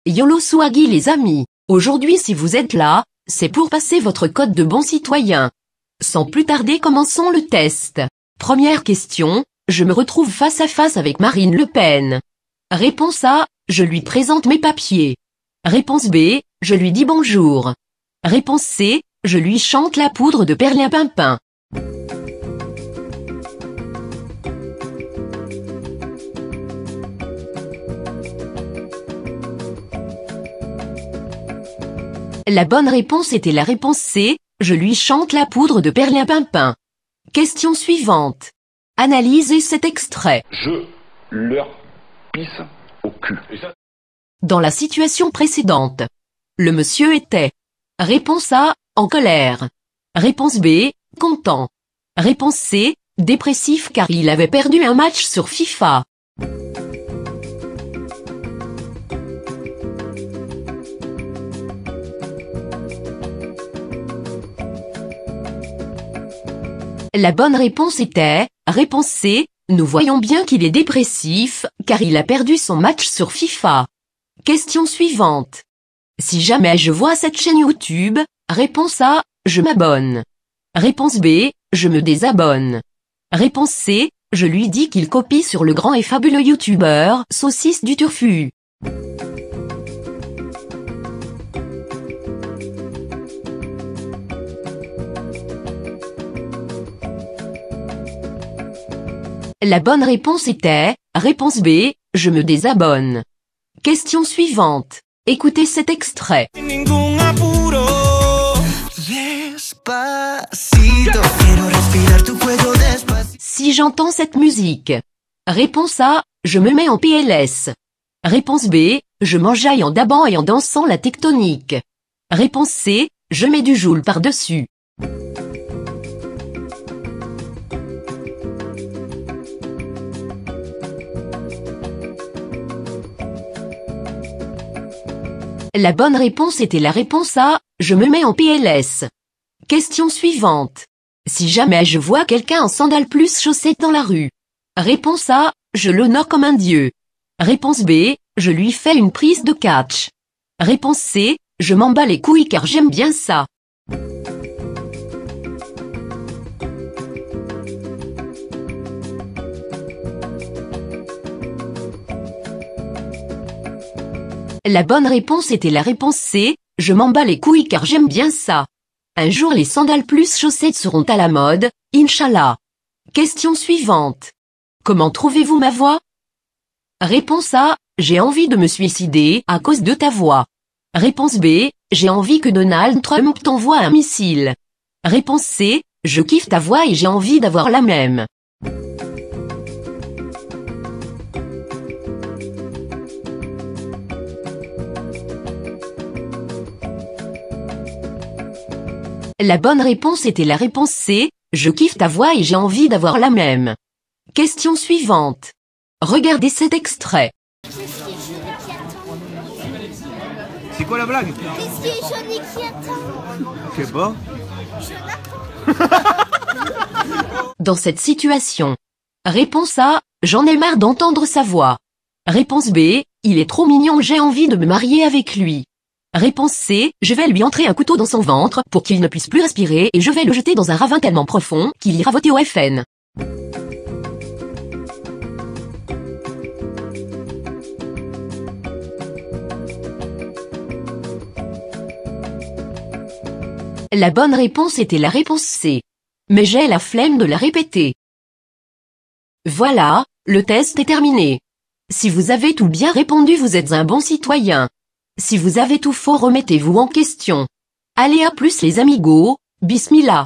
YOLO Swaggy les amis, aujourd'hui si vous êtes là, c'est pour passer votre code de bon citoyen. Sans plus tarder commençons le test. Première question, je me retrouve face à face avec Marine Le Pen. Réponse A, je lui présente mes papiers. Réponse B, je lui dis bonjour. Réponse C, je lui chante la poudre de perlimpinpin. La bonne réponse était la réponse C, je lui chante la poudre de perlimpinpin. Question suivante. Analysez cet extrait. Je leur pisse au cul. Dans la situation précédente, le monsieur était. Réponse A, en colère. Réponse B, content. Réponse C, dépressif car il avait perdu un match sur FIFA. La bonne réponse était, réponse C, nous voyons bien qu'il est dépressif, car il a perdu son match sur FIFA. Question suivante. Si jamais je vois cette chaîne YouTube, réponse A, je m'abonne. Réponse B, je me désabonne. Réponse C, je lui dis qu'il copie sur le grand et fabuleux YouTuber, Saucisse du Turfu. La bonne réponse était, réponse B, je me désabonne. Question suivante. Écoutez cet extrait. Si j'entends cette musique. Réponse A, je me mets en PLS. Réponse B, je m'enjaille en dabant et en dansant la tectonique. Réponse C, je mets du joule par-dessus. La bonne réponse était la réponse A, je me mets en PLS. Question suivante. Si jamais je vois quelqu'un en sandales plus chaussettes dans la rue. Réponse A, je l'honore comme un dieu. Réponse B, je lui fais une prise de catch. Réponse C, je m'en bats les couilles car j'aime bien ça. La bonne réponse était la réponse C, je m'en bats les couilles car j'aime bien ça. Un jour les sandales plus chaussettes seront à la mode, Inch'Allah. Question suivante. Comment trouvez-vous ma voix? Réponse A, j'ai envie de me suicider à cause de ta voix. Réponse B, j'ai envie que Donald Trump t'envoie un missile. Réponse C, je kiffe ta voix et j'ai envie d'avoir la même. La bonne réponse était la réponse C, je kiffe ta voix et j'ai envie d'avoir la même. Question suivante. Regardez cet extrait. C'est quoi la blague? Qu'est-ce qui est jaune et qui attend? Je sais pas. Dans cette situation. Réponse A, j'en ai marre d'entendre sa voix. Réponse B, il est trop mignon, j'ai envie de me marier avec lui. Réponse C, je vais lui entrer un couteau dans son ventre pour qu'il ne puisse plus respirer et je vais le jeter dans un ravin tellement profond qu'il ira voter au FN. La bonne réponse était la réponse C. Mais j'ai la flemme de la répéter. Voilà, le test est terminé. Si vous avez tout bien répondu, vous êtes un bon citoyen. Si vous avez tout faux, remettez-vous en question. Allez à plus les amigos, bismillah.